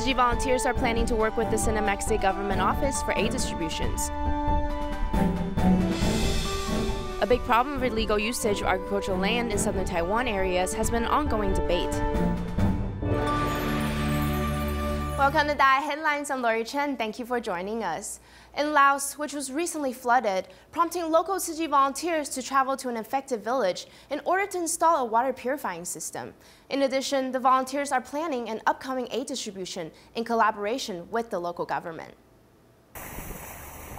Chi volunteers are planning to work with the Sanamxay Government Office for aid distributions. A big problem with illegal usage of agricultural land in Southern Taiwan areas has been an ongoing debate. Welcome to DaAi Headlines. I'm Lori Chen. Thank you for joining us. In Laos, which was recently flooded, prompting local Tzu Chi volunteers to travel to an affected village in order to install a water purifying system. In addition, the volunteers are planning an upcoming aid distribution in collaboration with the local government.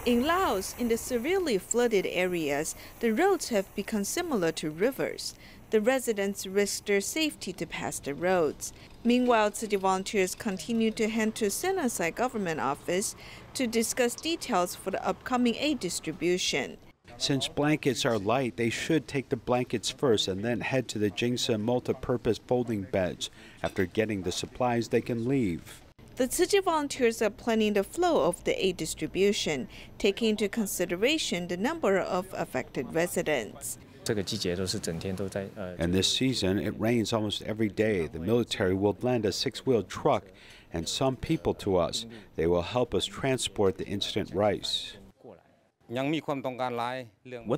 In Laos, in the severely flooded areas, the roads have become similar to rivers. The residents risk their safety to pass the roads. Meanwhile, Tzu Chi volunteers continue to head to Sanamxay Government Office to discuss details for the upcoming aid distribution. Since blankets are light, they should take the blankets first and then head to the Jingsa multi-purpose folding beds. After getting the supplies, they can leave. The Tzu Chi volunteers are planning the flow of the aid distribution, taking into consideration the number of affected residents. And this season, it rains almost every day. The military will lend a 6-wheel truck and some people to us. They will help us transport the instant rice. What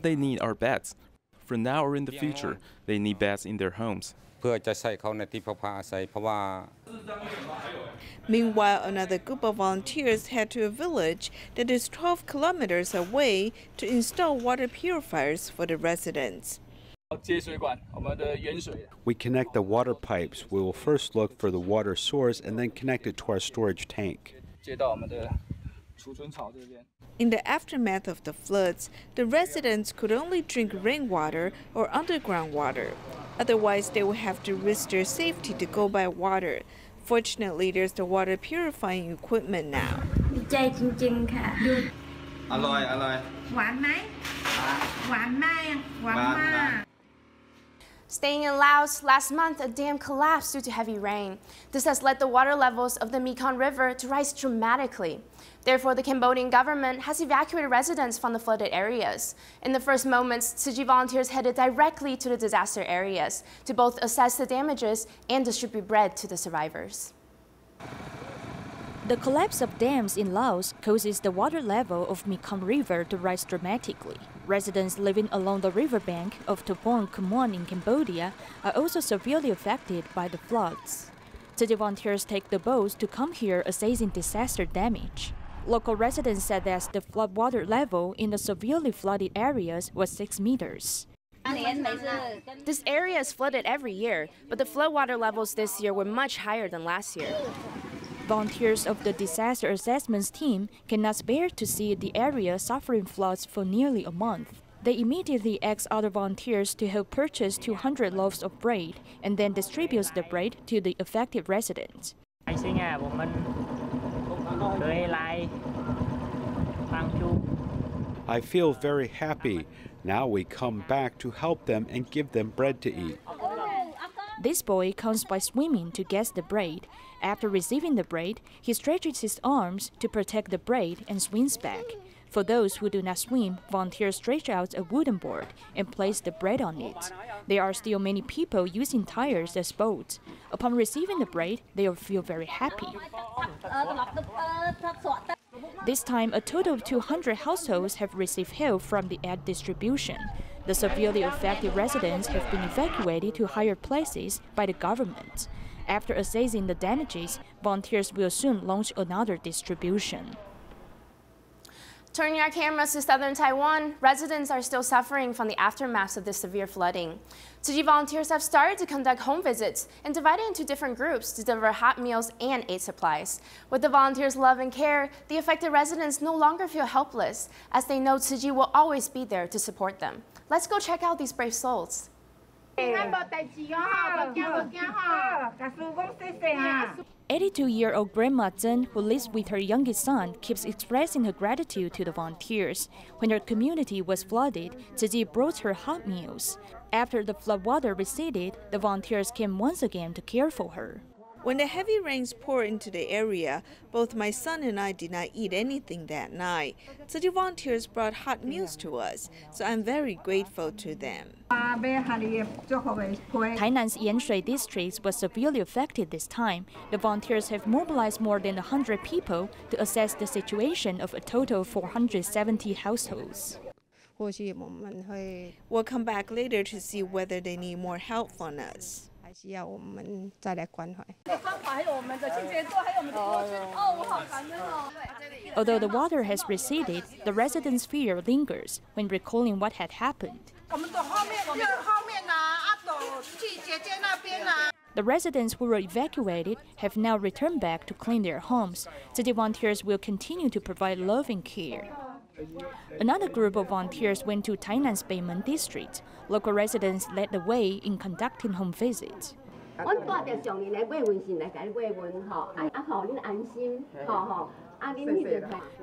they need are beds. For now or in the future, they need beds in their homes. Meanwhile, another group of volunteers head to a village that is 12 kilometers away to install water purifiers for the residents. We connect the water pipes. We will first look for the water source and then connect it to our storage tank. In the aftermath of the floods, the residents could only drink rainwater or underground water. Otherwise, they will have to risk their safety to go by water. Fortunately, there's the water purifying equipment now. Staying in Laos, last month a dam collapsed due to heavy rain. This has led the water levels of the Mekong River to rise dramatically. Therefore, the Cambodian government has evacuated residents from the flooded areas. In the first moments, Tzu Chi volunteers headed directly to the disaster areas to both assess the damages and distribute bread to the survivors. The collapse of dams in Laos causes the water level of Mekong River to rise dramatically. Residents living along the riverbank of Topon Khmuon in Cambodia are also severely affected by the floods. Tzu Chi volunteers take the boats to come here assessing disaster damage. Local residents said that the floodwater level in the severely flooded areas was 6 meters. This area is flooded every year, but the floodwater levels this year were much higher than last year. Volunteers of the disaster assessments team cannot bear to see the area suffering floods for nearly a month. They immediately asked other volunteers to help purchase 200 loaves of bread and then distribute the bread to the affected residents. I feel very happy. Now we come back to help them and give them bread to eat. This boy comes by swimming to get the bread. After receiving the bread, he stretches his arms to protect the bread and swims back. For those who do not swim, volunteers stretch out a wooden board and place the bread on it. There are still many people using tires as boats. Upon receiving the bread, they will feel very happy. This time, a total of 200 households have received help from the aid distribution. The severely affected residents have been evacuated to higher places by the government. After assessing the damages, volunteers will soon launch another distribution. Turning our cameras to Southern Taiwan, residents are still suffering from the aftermath of this severe flooding. Tzu Chi volunteers have started to conduct home visits and divided into different groups to deliver hot meals and aid supplies. With the volunteers' love and care, the affected residents no longer feel helpless, as they know Tzu Chi will always be there to support them. Let's go check out these brave souls. 82-year-old Grandma Zhen, who lives with her youngest son, keeps expressing her gratitude to the volunteers. When her community was flooded, Tzu Chi brought her hot meals. After the floodwater receded, the volunteers came once again to care for her. When the heavy rains poured into the area, both my son and I did not eat anything that night. Tzu Chi volunteers brought hot meals to us, so I'm very grateful to them. Tainan's Yanshui district was severely affected this time. The volunteers have mobilized more than 100 people to assess the situation of a total of 470 households. We'll come back later to see whether they need more help from us. Although the water has receded, the residents' fear lingers when recalling what had happened. The residents who were evacuated have now returned back to clean their homes. Tzu Chi volunteers will continue to provide love and care. Another group of volunteers went to Tainan's Beimen district. Local residents led the way in conducting home visits.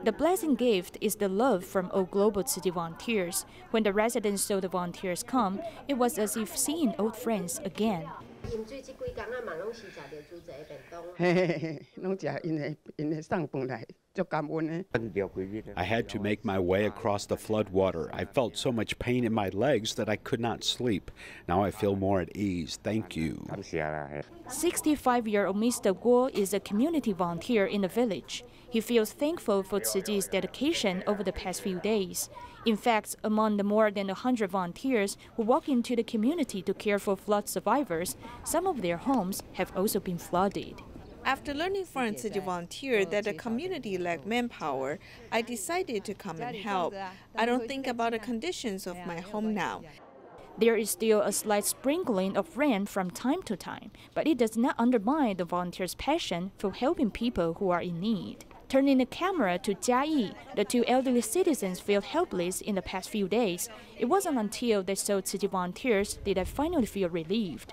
The blessing gift is the love from all global Tzu Chi volunteers. When the residents saw the volunteers come, it was as if seeing old friends again. I had to make my way across the floodwater. I felt so much pain in my legs that I could not sleep. Now I feel more at ease. Thank you. 65-year-old Mr. Guo is a community volunteer in the village. He feels thankful for Tzu Chi's dedication over the past few days. In fact, among the more than 100 volunteers who walk into the community to care for flood survivors, some of their homes have also been flooded. After learning from a Tzu Chi volunteer that the community lacked manpower, I decided to come and help. I don't think about the conditions of my home now. There is still a slight sprinkling of rain from time to time, but it does not undermine the volunteers' passion for helping people who are in need. Turning the camera to Jiayi, the two elderly citizens felt helpless in the past few days. It wasn't until they saw Tzu Chi volunteers did they finally feel relieved.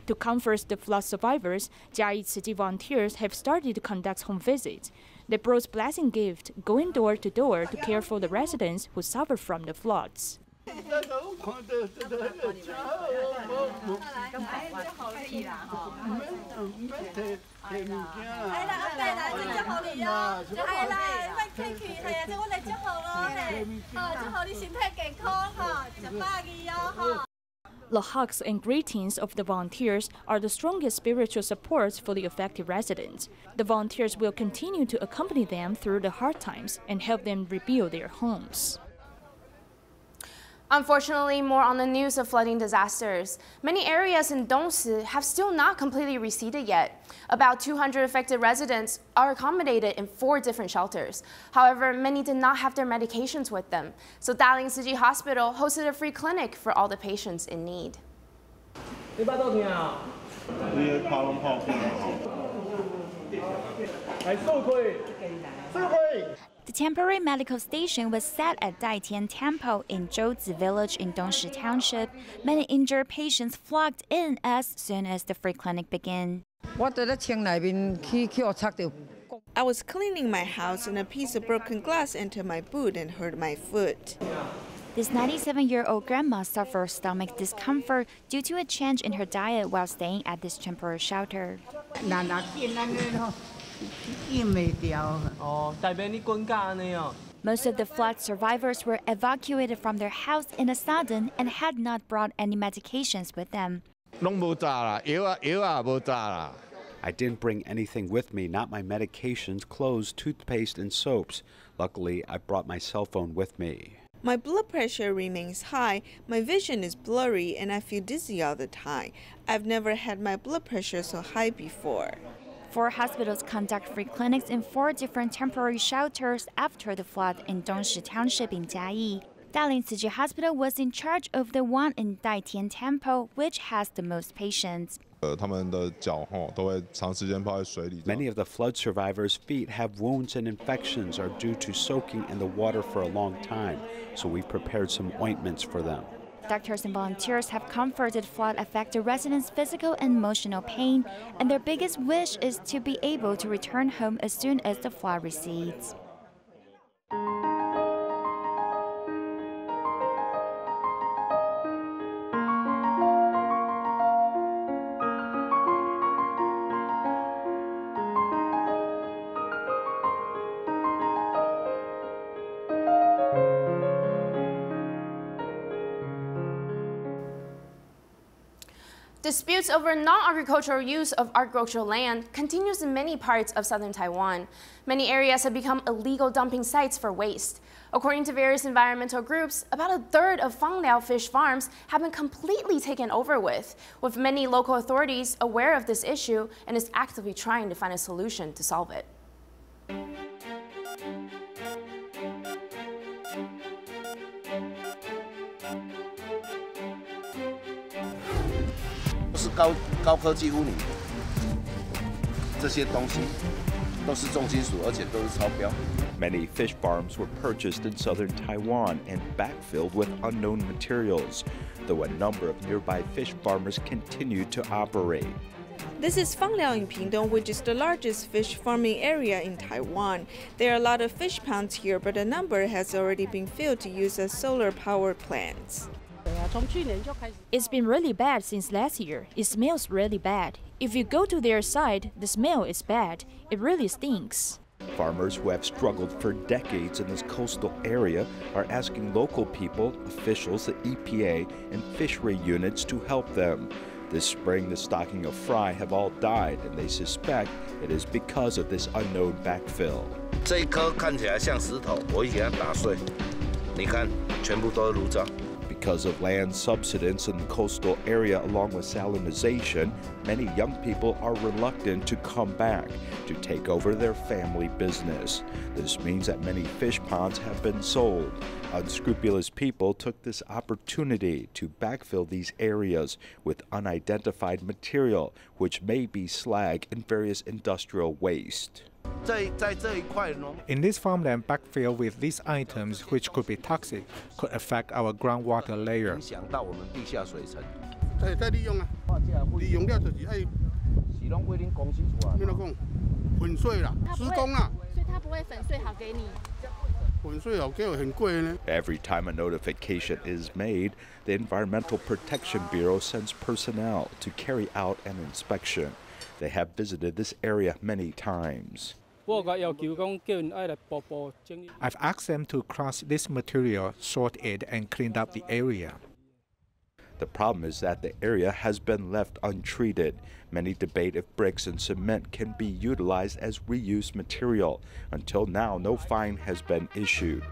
To comfort the flood survivors, Jiayi Tzu Chi volunteers have started to conduct home visits. They brought blessing gifts, going door to door to care for the residents who suffer from the floods. The hugs and greetings of the volunteers are the strongest spiritual supports for the affected residents. The volunteers will continue to accompany them through the hard times and help them rebuild their homes. Unfortunately, more on the news of flooding disasters. Many areas in Dongsi have still not completely receded yet. About 200 affected residents are accommodated in 4 different shelters. However, many did not have their medications with them. So Daling Tzu Chi Hospital hosted a free clinic for all the patients in need. The temporary medical station was set at Daitian Temple in Zhouzi village in Dongshi Township. Many injured patients flocked in as soon as the free clinic began. I was cleaning my house and a piece of broken glass entered my boot and hurt my foot. This 97-year-old grandma suffers stomach discomfort due to a change in her diet while staying at this temporary shelter. Most of the flood survivors were evacuated from their house in a sudden and had not brought any medications with them. I didn't bring anything with me, not my medications, clothes, toothpaste, and soaps. Luckily, I brought my cell phone with me. My blood pressure remains high, my vision is blurry, and I feel dizzy all the time. I've never had my blood pressure so high before. 4 hospitals conduct free clinics in 4 different temporary shelters after the flood in Dongshi Township in Jiayi. Daling Tzu Chi Hospital was in charge of the one in Daitian Temple, which has the most patients. Many of the flood survivors' feet have wounds and infections are due to soaking in the water for a long time, so we prepared some ointments for them. Doctors and volunteers have comforted flood-affected residents' physical and emotional pain, and their biggest wish is to be able to return home as soon as the flood recedes. Disputes over non-agricultural use of agricultural land continues in many parts of southern Taiwan. Many areas have become illegal dumping sites for waste. According to various environmental groups, about a third of Fangliao fish farms have been completely taken over with many local authorities aware of this issue and is actively trying to find a solution to solve it. 高科技污泥，这些东西都是重金属，而且都是超标。 Many fish farms were purchased in southern Taiwan and backfilled with unknown materials, though a number of nearby fish farmers continue to operate. This is Fangliao in Pingdong, which is the largest fish farming area in Taiwan. There are a lot of fish ponds here, but a number has already been filled to use as solar power plants. It's been really bad since last year. It smells really bad. If you go to their side, the smell is bad. It really stinks. Farmers who have struggled for decades in this coastal area are asking local people, officials, the EPA, and fishery units to help them. This spring, the stocking of fry have all died, and they suspect it is because of this unknown backfill. 这一颗看起来像石头，我已经给它打碎。你看，全部都是炉渣。 Because of land subsidence in the coastal area along with salinization, many young people are reluctant to come back to take over their family business. This means that many fish ponds have been sold. Unscrupulous people took this opportunity to backfill these areas with unidentified material, which may be slag and various industrial waste. In this farmland backfill with these items, which could be toxic, could affect our groundwater layer. Every time a notification is made, the Environmental Protection Bureau sends personnel to carry out an inspection. They have visited this area many times. I've asked them to crush this material, sort it, and clean up the area. The problem is that the area has been left untreated. Many debate if bricks and cement can be utilized as reused material. Until now, no fine has been issued.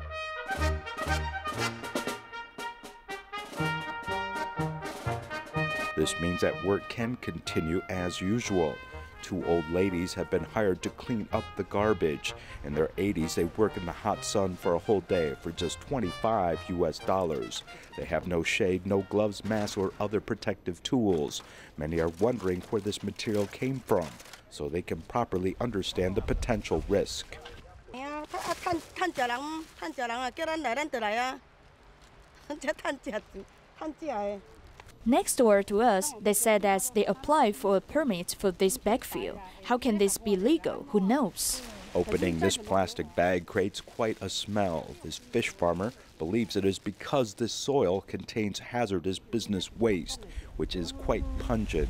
This means that work can continue as usual. 2 old ladies have been hired to clean up the garbage. In their 80s, they work in the hot sun for a whole day for just $25 US. They have no shade, no gloves, masks, or other protective tools. Many are wondering where this material came from, so they can properly understand the potential risk. Next door to us, they said that they applied for a permit for this backfill. How can this be legal? Who knows? Opening this plastic bag creates quite a smell. This fish farmer believes it is because this soil contains hazardous business waste, which is quite pungent.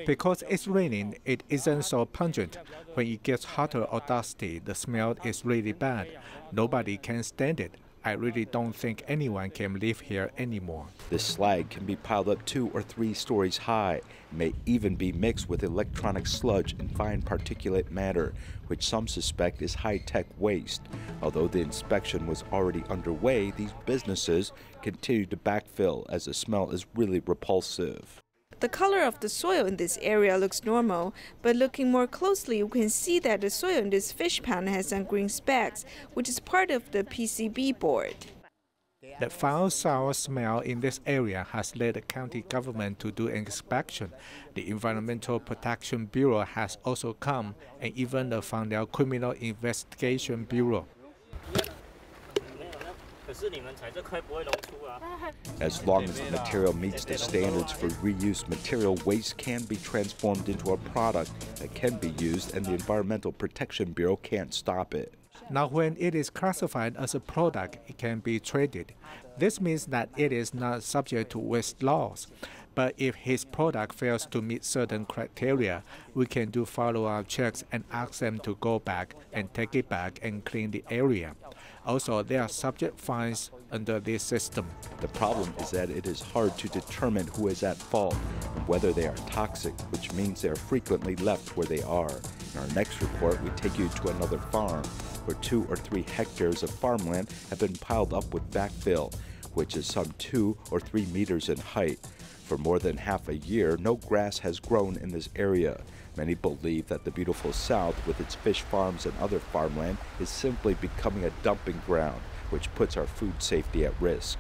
Because it's raining, it isn't so pungent. When it gets hotter or dusty, the smell is really bad. Nobody can stand it. I really don't think anyone can live here anymore. This slag can be piled up 2 or 3 stories high. It may even be mixed with electronic sludge and fine particulate matter, which some suspect is high-tech waste. Although the inspection was already underway, these businesses continue to backfill as the smell is really repulsive. The color of the soil in this area looks normal, but looking more closely, we can see that the soil in this fish pond has some green specks, which is part of the PCB board. The foul sour smell in this area has led the county government to do an inspection. The Environmental Protection Bureau has also come, and even the Fangliao Criminal Investigation Bureau. As long as the material meets the standards for reuse material, waste can be transformed into a product that can be used, and the Environmental Protection Bureau can't stop it. Now, when it is classified as a product, it can be traded. This means that it is not subject to waste laws. But if his product fails to meet certain criteria, we can do follow-up checks and ask them to go back and take it back and clean the area. Also, they are subject fines under this system. The problem is that it is hard to determine who is at fault and whether they are toxic, which means they are frequently left where they are. In our next report, we take you to another farm where 2 or 3 hectares of farmland have been piled up with backfill, which is some 2 or 3 meters in height. For more than half a year, no grass has grown in this area. Many believe that the beautiful South, with its fish farms and other farmland, is simply becoming a dumping ground, which puts our food safety at risk.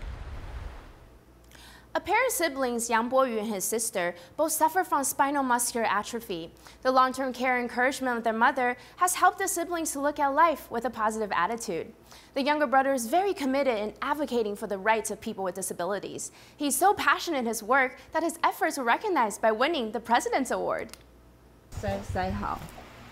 A pair of siblings, Yang Bo-yu and his sister, both suffer from spinal muscular atrophy. The long-term care and encouragement of their mother has helped the siblings to look at life with a positive attitude. The younger brother is very committed in advocating for the rights of people with disabilities. He's so passionate in his work that his efforts were recognized by winning the President's Award. 塞好，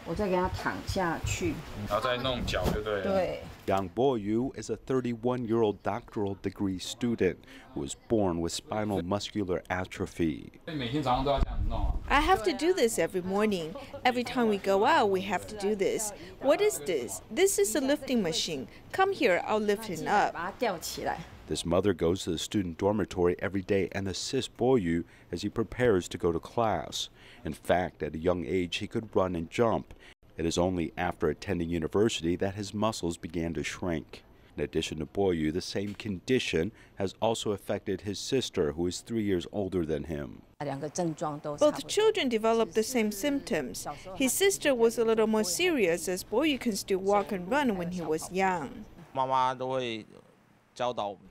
我再给他躺下去，然后再弄脚，对不对？对。 Yang Bo-yu is a 31-year-old doctoral degree student who was born with spinal muscular atrophy. I have to do this every morning. Every time we go out, we have to do this. What is this? This is a lifting machine. Come here, I'll lift it up. This mother goes to the student dormitory every day and assists Bo-yu as he prepares to go to class. In fact, at a young age, he could run and jump. It is only after attending university that his muscles began to shrink. In addition to Bo-yu, the same condition has also affected his sister, who is 3 years older than him. Both children developed the same symptoms. His sister was a little more serious, as Bo-yu can still walk and run when he was young. My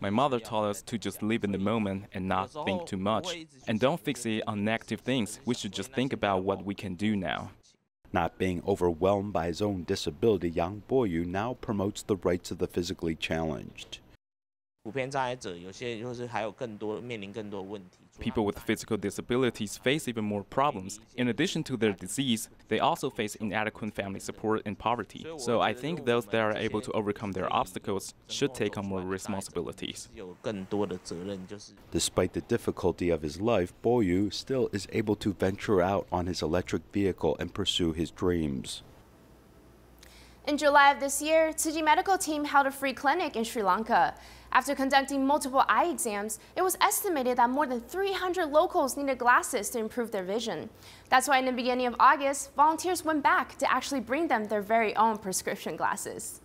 mother taught us to just live in the moment and not think too much. And don't fixate on negative things. We should just think about what we can do now. Not being overwhelmed by his own disability, Yang Bo-yu now promotes the rights of the physically challenged. People with physical disabilities face even more problems. In addition to their disease, they also face inadequate family support and poverty. So I think those that are able to overcome their obstacles should take on more responsibilities. Despite the difficulty of his life, Bo-yu still is able to venture out on his electric vehicle and pursue his dreams. In July of this year, Tzu Chi medical team held a free clinic in Sri Lanka. After conducting multiple eye exams, it was estimated that more than 300 locals needed glasses to improve their vision. That's why in the beginning of August, volunteers went back to actually bring them their very own prescription glasses.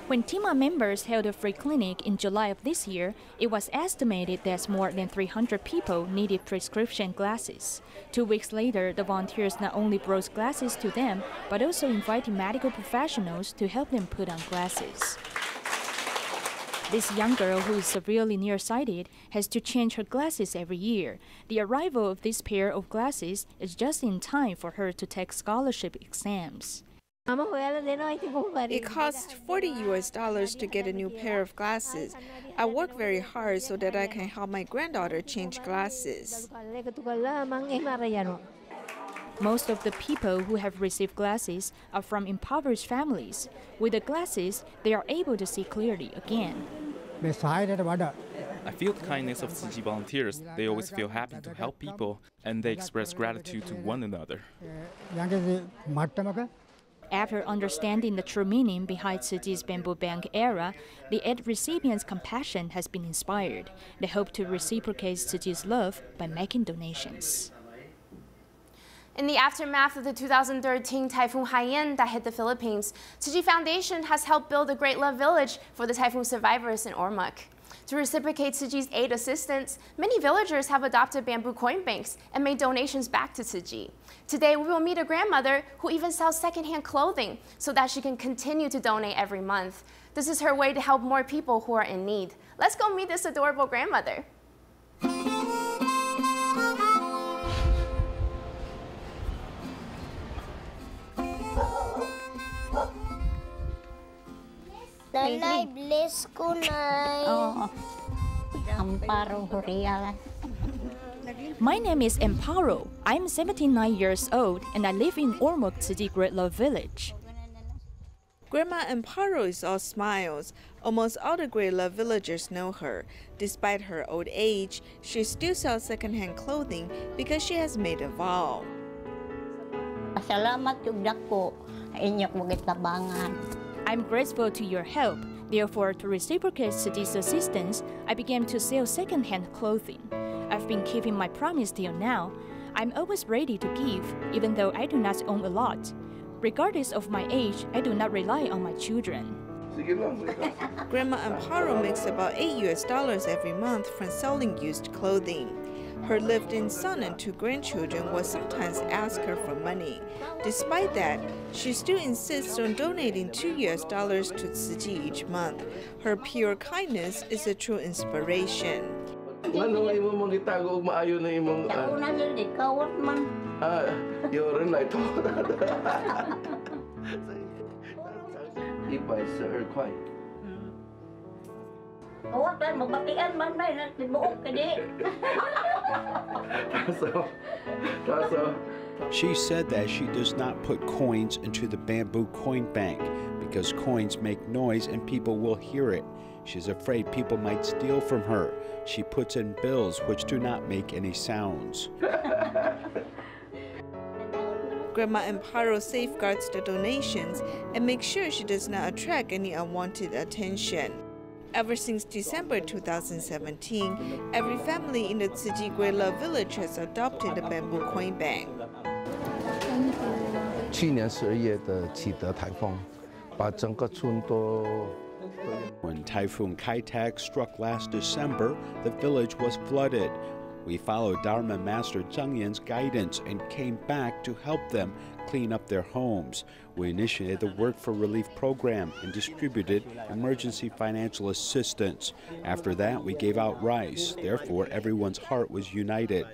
When TIMA members held a free clinic in July of this year, it was estimated that more than 300 people needed prescription glasses. 2 weeks later, the volunteers not only brought glasses to them, but also invited medical professionals to help them put on glasses. This young girl, who is severely nearsighted, has to change her glasses every year. The arrival of this pair of glasses is just in time for her to take scholarship exams. It costs $40 to get a new pair of glasses. I work very hard so that I can help my granddaughter change glasses. Most of the people who have received glasses are from impoverished families. With the glasses, they are able to see clearly again. I feel the kindness of Tzu Chi volunteers. They always feel happy to help people, and they express gratitude to one another. After understanding the true meaning behind Tzu Chi's Bamboo Bank era, the aid recipients' compassion has been inspired. They hope to reciprocate Tzu Chi's love by making donations. In the aftermath of the 2013 Typhoon Haiyan that hit the Philippines, Tzu Chi Foundation has helped build a Great Love Village for the typhoon survivors in Ormoc. To reciprocate Tzu Chi's aid assistance, many villagers have adopted bamboo coin banks and made donations back to Tzu Chi. Today, we will meet a grandmother who even sells secondhand clothing so that she can continue to donate every month. This is her way to help more people who are in need. Let's go meet this adorable grandmother. Nanay, bless ko, Nay. Amparo Hurial. My name is Amparo. I'm 79 years old and I live in Ormoc Tzu Chi Great Love Village. Grandma Amparo is all smiles. Almost all the Great Love villagers know her. Despite her old age, she still sells secondhand clothing because she has made a vow. Salamat yung dako. Inyok mo gitabangan. I'm grateful to your help. Therefore, to reciprocate Tzu Chi's assistance, I began to sell second-hand clothing. I've been keeping my promise till now. I'm always ready to give, even though I do not own a lot. Regardless of my age, I do not rely on my children. Grandma Amparo makes about $8 every month from selling used clothing. Her lived-in son and 2 grandchildren will sometimes ask her for money. Despite that, she still insists on donating $2 to Tzu Chi each month. Her pure kindness is a true inspiration. Ano imo mong gitago og maayo na imong Una nil ikaw man. Yoren na ito. Ipay sir kwai. Huwag tayo magbatian man na nagtibuok ka di. She said that she does not put coins into the bamboo coin bank because coins make noise and people will hear it. She's afraid people might steal from her. She puts in bills which do not make any sounds. Grandma Amparo safeguards the donations and makes sure she does not attract any unwanted attention. Ever since December 2017, every family in the Tzu Chi Great Love Village has adopted a bamboo coin bank. 去年12月的启德台风，把整个村都 When Typhoon Kai-tak struck last December, the village was flooded. We followed Dharma Master Zhang Yan's guidance and came back to help them clean up their homes. We initiated the Work for Relief program and distributed emergency financial assistance. After that, we gave out rice. Therefore, everyone's heart was united.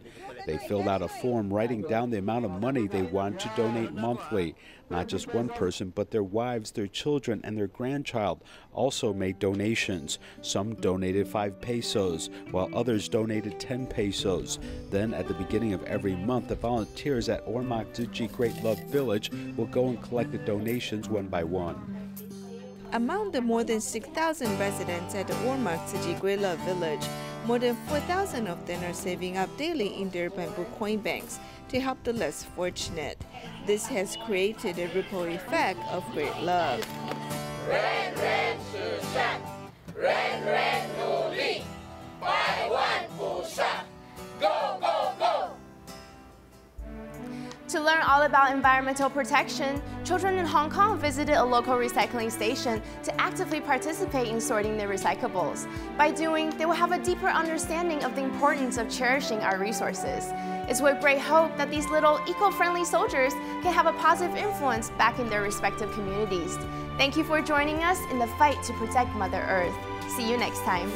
They filled out a form writing down the amount of money they wanted to donate monthly. Not just one person, but their wives, their children, and their grandchild also made donations. Some donated 5 pesos, while others donated 10 pesos. Then, at the beginning of every month, the volunteers at Ormoc Tzu Chi Great Love Village will go and collect the donations one by one. Among the more than 6,000 residents at the Ormoc Tzu Chi Great Love Village, more than 4,000 of them are saving up daily in their bamboo coin banks to help the less fortunate. This has created a ripple effect of great love. Go, go, go! To learn all about environmental protection, children in Hong Kong visited a local recycling station to actively participate in sorting their recyclables. By doing, they will have a deeper understanding of the importance of cherishing our resources. It's with great hope that these little eco-friendly soldiers can have a positive influence back in their respective communities. Thank you for joining us in the fight to protect Mother Earth. See you next time.